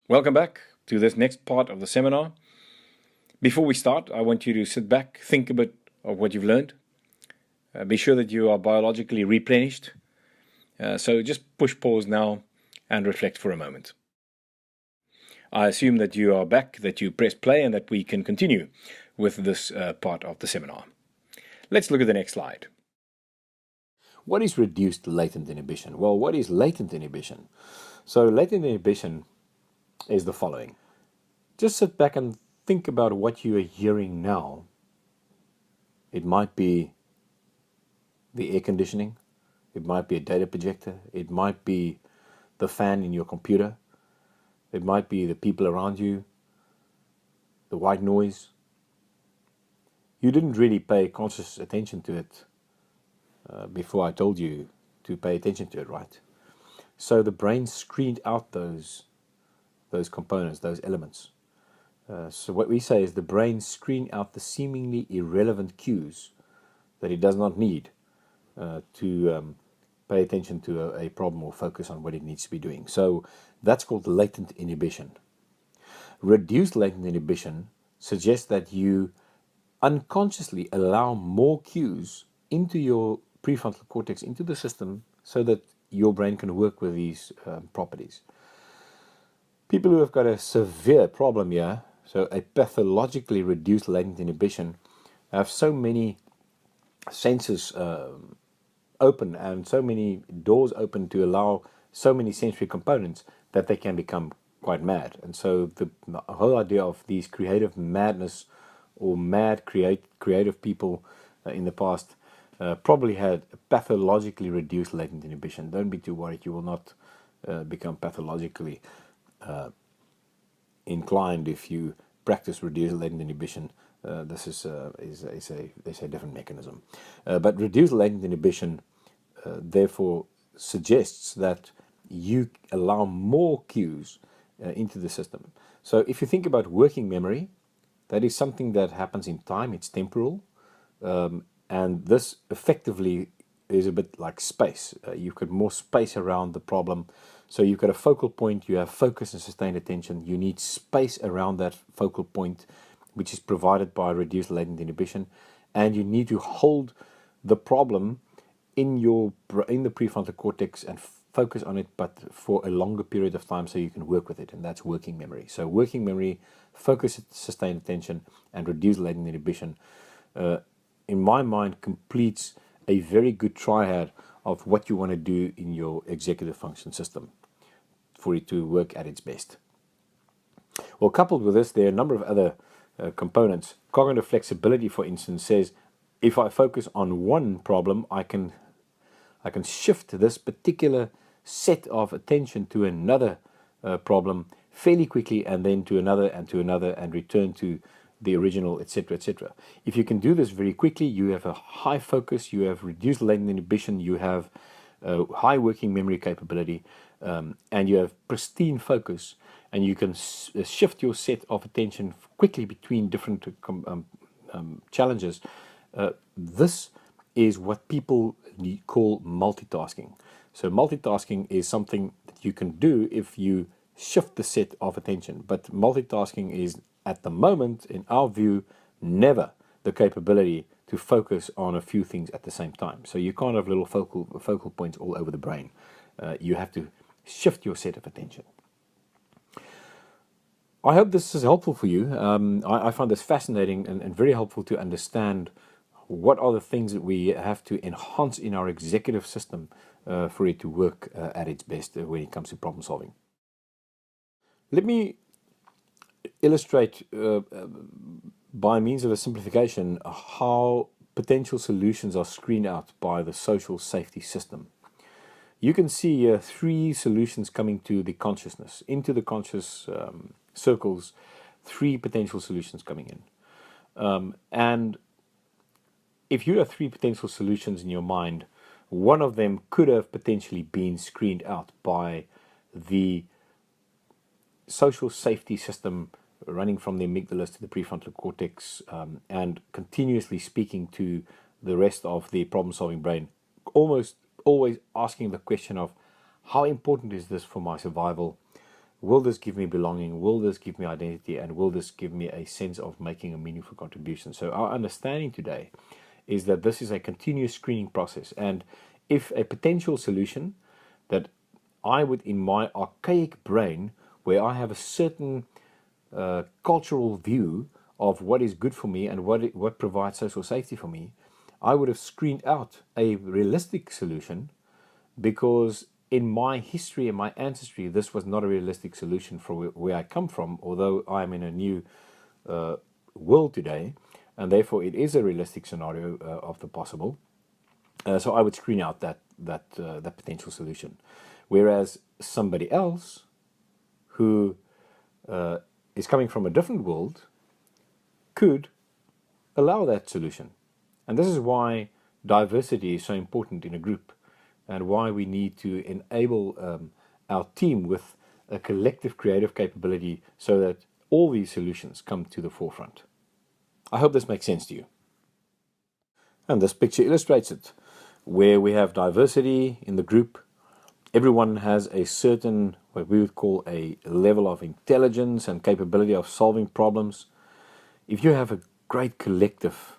Welcome back to this next part of the seminar. Before we start, I want you to sit back, think a bit of what you've learned. Be sure that you are biologically replenished. So just push pause now and reflect for a moment. I assume that you are back, that you press play, and that we can continue with this part of the seminar. Let's look at the next slide. What is reduced latent inhibition? Well, what is latent inhibition? So latent inhibition is the following. Just sit back and think about what you are hearing now. It might be the air conditioning, it might be a data projector, it might be the fan in your computer, it might be the people around you, the white noise. You didn't really pay conscious attention to it before I told you to pay attention to it, right? So the brain screened out those components, those elements. So what we say is the brain screened out the seemingly irrelevant cues that it does not need to pay attention to a problem or focus on what it needs to be doing. So that's called latent inhibition. Reduced latent inhibition suggests that you unconsciously allow more cues into your prefrontal cortex, into the system, so that your brain can work with these properties. People who have got a severe problem here, so a pathologically reduced latent inhibition, have so many senses open and so many doors open to allow so many sensory components that they can become quite mad. And so the whole idea of these creative madness or mad creative people in the past probably had pathologically reduced latent inhibition. Don't be too worried, you will not become pathologically inclined if you practice reduced latent inhibition. This is a different mechanism. But reduced latent inhibition therefore suggests that you allow more cues into the system. So if you think about working memory, that is something that happens in time, it's temporal, and this effectively is a bit like space. You've got more space around the problem. So you've got a focal point, you have focus and sustained attention. You need space around that focal point, which is provided by reduced latent inhibition. And you need to hold the problem in the prefrontal cortex and focus on it, but for a longer period of time so you can work with it. And that's working memory. So working memory, focus, sustained attention, and reduced latent inhibition, in my mind, completes a very good triad of what you want to do in your executive function system for it to work at its best. Well, coupled with this, there are a number of other components. Cognitive flexibility, for instance, says if I focus on one problem, I can shift this particular set of attention to another problem fairly quickly, and then to another, and return to the original, etc., etc. If you can do this very quickly, you have a high focus, you have reduced latent inhibition, you have high working memory capability, and you have pristine focus, and you can shift your set of attention quickly between different challenges. This is what people call multitasking. So multitasking is something that you can do if you shift the set of attention. But multitasking is, at the moment, in our view, never the capability to focus on a few things at the same time. So you can't have little focal points all over the brain. You have to shift your set of attention. I hope this is helpful for you. I find this fascinating and very helpful to understand what are the things that we have to enhance in our executive system for it to work at its best when it comes to problem solving. Let me illustrate by means of a simplification how potential solutions are screened out by the social safety system. You can see here three solutions coming to the consciousness, into the conscious circles, three potential solutions coming in. And if you have three potential solutions in your mind, one of them could have potentially been screened out by the social safety system running from the amygdala to the prefrontal cortex, and continuously speaking to the rest of the problem-solving brain, almost always asking the question of how important is this for my survival? will this give me belonging? Will this give me identity? And will this give me a sense of making a meaningful contribution? So our understanding today is that this is a continuous screening process. And if a potential solution that I would, in my archaic brain, where I have a certain cultural view of what is good for me and what provides social safety for me, I would have screened out a realistic solution because in my history and my ancestry, this was not a realistic solution for where I come from, although I'm in a new world today, and therefore it is a realistic scenario of the possible. So I would screen out that potential solution. Whereas somebody else who is coming from a different world could allow that solution. And this is why diversity is so important in a group, and why we need to enable our team with a collective creative capability so that all these solutions come to the forefront. I hope this makes sense to you. And this picture illustrates it, where we have diversity in the group. Everyone has a certain, what we would call a level of intelligence and capability of solving problems. If you have a great collective,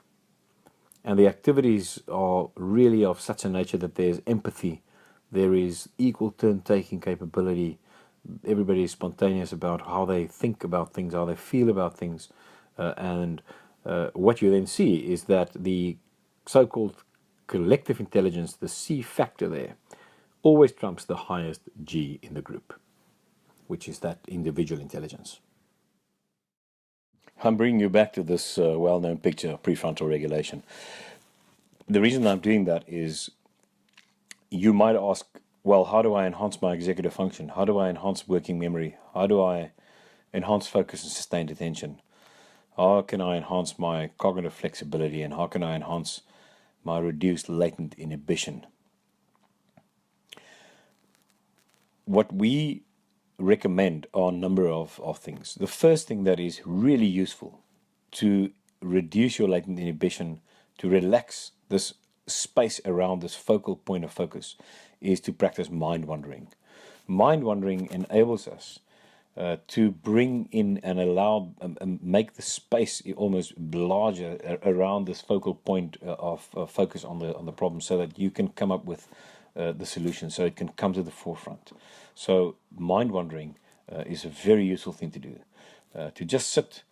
and the activities are really of such a nature that there's empathy, there is equal turn-taking capability, everybody is spontaneous about how they think about things, how they feel about things, and what you then see is that the so-called collective intelligence, the C factor there, always trumps the highest G in the group, which is that individual intelligence. I'm bringing you back to this well-known picture of prefrontal regulation. The reason I'm doing that is you might ask, well, how do I enhance my executive function? How do I enhance working memory? How do I enhance focus and sustained attention? How can I enhance my cognitive flexibility? And how can I enhance my reduced latent inhibition? What we recommend are a number of things. The first thing that is really useful to reduce your latent inhibition, to relax this space around this focal point of focus, is to practice mind wandering. Mind wandering enables us to bring in and allow, make the space almost larger around this focal point of focus on the problem, so that you can come up with the solution, so it can come to the forefront. So mind wandering is a very useful thing to do, to just sit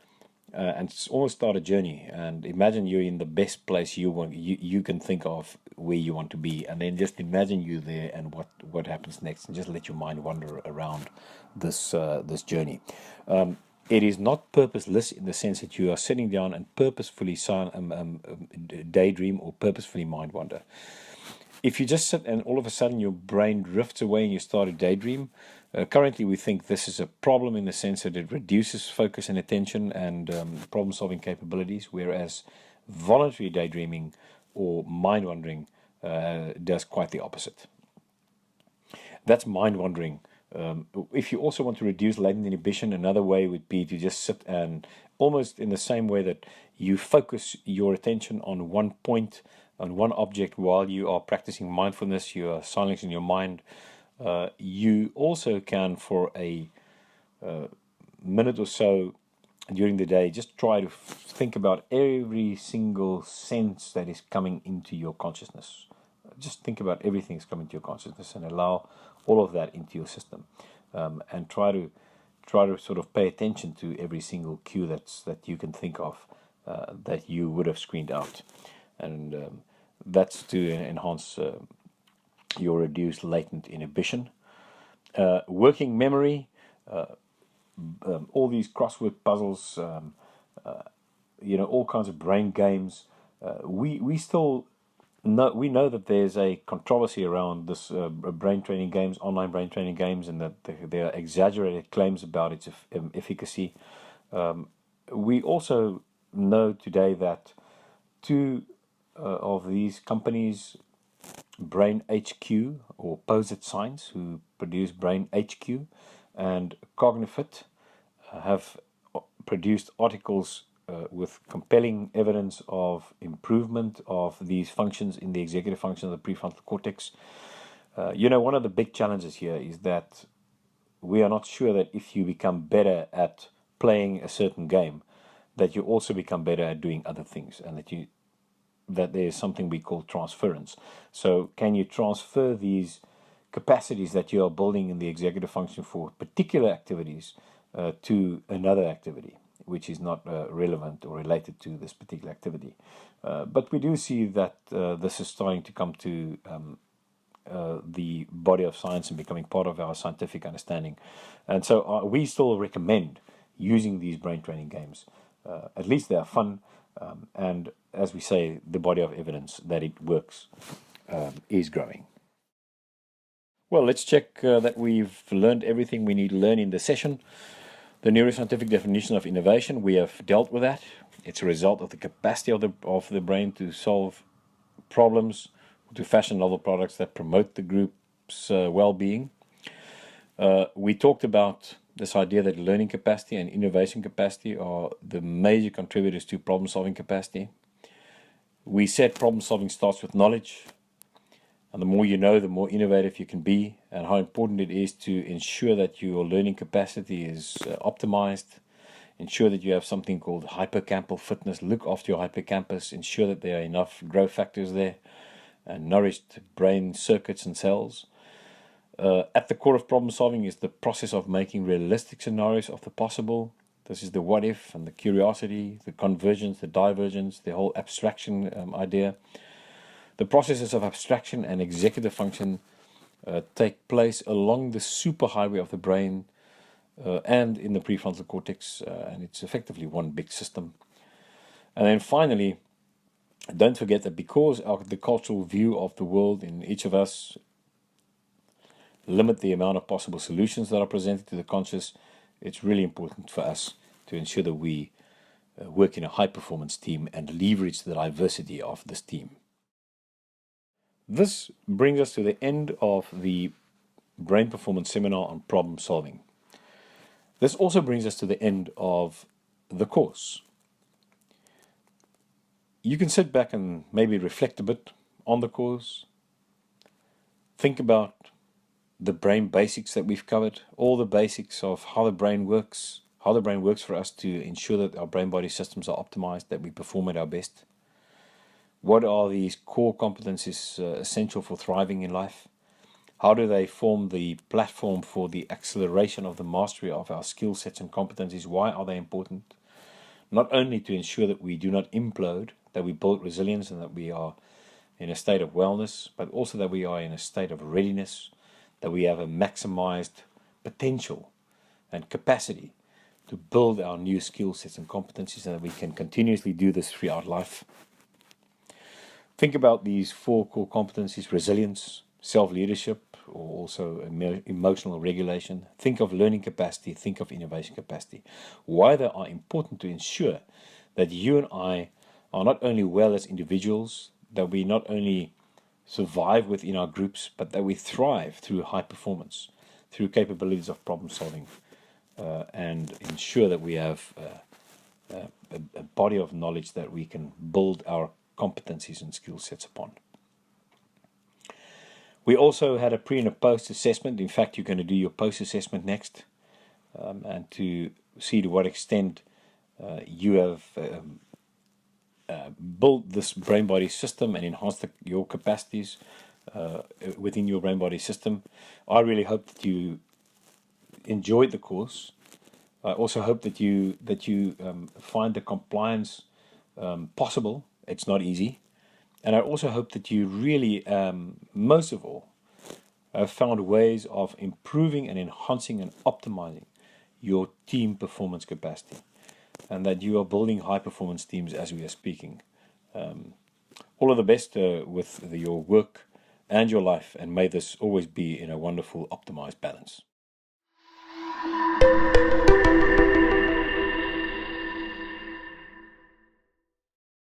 and almost start a journey, and imagine you're in the best place you can think of where you want to be, and then just imagine you there and what happens next, and just let your mind wander around this journey. It is not purposeless in the sense that you are sitting down and purposefully daydream or purposefully mind wander. If you just sit and all of a sudden your brain drifts away and you start a daydream, currently we think this is a problem in the sense that it reduces focus and attention and problem-solving capabilities, whereas voluntary daydreaming or mind wandering does quite the opposite. That's mind wandering. If you also want to reduce latent inhibition, another way would be to just sit and, almost in the same way that you focus your attention on one point, on one object while you are practicing mindfulness, you are silencing your mind. You also can, for a minute or so during the day, just try to think about every single sense that is coming into your consciousness. Just think about everything that's coming to your consciousness and allow all of that into your system, and try to sort of pay attention to every single cue that you can think of that you would have screened out, and that's to enhance your reduced latent inhibition. Working memory, all these crossword puzzles, all kinds of brain games. We still know that there's a controversy around this brain training games, online brain training games, and that there are exaggerated claims about its efficacy. We also know today that two of these companies, Brain HQ or Posit Science, who produce Brain HQ, and Cognifit, have produced articles with compelling evidence of improvement of these functions in the executive function of the prefrontal cortex. One of the big challenges here is that we are not sure that if you become better at playing a certain game, that you also become better at doing other things, and that there is something we call transference. So can you transfer these capacities that you are building in the executive function for particular activities to another activity, which is not relevant or related to this particular activity? But we do see that this is starting to come to the body of science and becoming part of our scientific understanding. And so we still recommend using these brain training games. At least they are fun, and as we say, the body of evidence that it works is growing. Well, let's check that we've learned everything we need to learn in the session. The neuroscientific definition of innovation, we have dealt with that. It's a result of the capacity of the brain to solve problems, to fashion novel products that promote the group's well-being. We talked about this idea that learning capacity and innovation capacity are the major contributors to problem-solving capacity. We said problem-solving starts with knowledge, and the more you know, the more innovative you can be, and how important it is to ensure that your learning capacity is optimized, ensure that you have something called hippocampal fitness, look after your hippocampus, ensure that there are enough growth factors there, and nourished brain circuits and cells. At the core of problem solving is the process of making realistic scenarios of the possible. This is the what if and the curiosity, the convergence, the divergence, the whole abstraction idea. The processes of abstraction and executive function take place along the superhighway of the brain and in the prefrontal cortex, and it's effectively one big system. And then finally, don't forget that because of the cultural view of the world in each of us limit the amount of possible solutions that are presented to the conscious, it's really important for us to ensure that we work in a high-performance team and leverage the diversity of this team. This brings us to the end of the Brain Performance Seminar on problem solving. This also brings us to the end of the course. You can sit back and maybe reflect a bit on the course. Think about the brain basics that we've covered, all the basics of how the brain works for us to ensure that our brain-body systems are optimized, that we perform at our best. What are these core competencies essential for thriving in life? How do they form the platform for the acceleration of the mastery of our skill sets and competencies? Why are they important? Not only to ensure that we do not implode, that we build resilience and that we are in a state of wellness, but also that we are in a state of readiness, that we have a maximized potential and capacity to build our new skill sets and competencies, and that we can continuously do this throughout life. Think about these four core competencies: resilience, self-leadership, or also emotional regulation. Think of learning capacity, think of innovation capacity. Why they are important to ensure that you and I are not only well as individuals, that we not only survive within our groups, but that we thrive through high performance, through capabilities of problem solving, and ensure that we have a body of knowledge that we can build our competencies and skill sets upon. We also had a pre and a post assessment. In fact, you're going to do your post assessment next, and to see to what extent you have built this brain body system and enhanced your capacities within your brain body system. I really hope that you enjoyed the course. I also hope that you find the compliance possible. It's not easy. And I also hope that you really, most of all, have found ways of improving and enhancing and optimizing your team performance capacity, and that you are building high-performance teams as we are speaking. All of the best with your work and your life, and may this always be in a wonderful, optimized balance.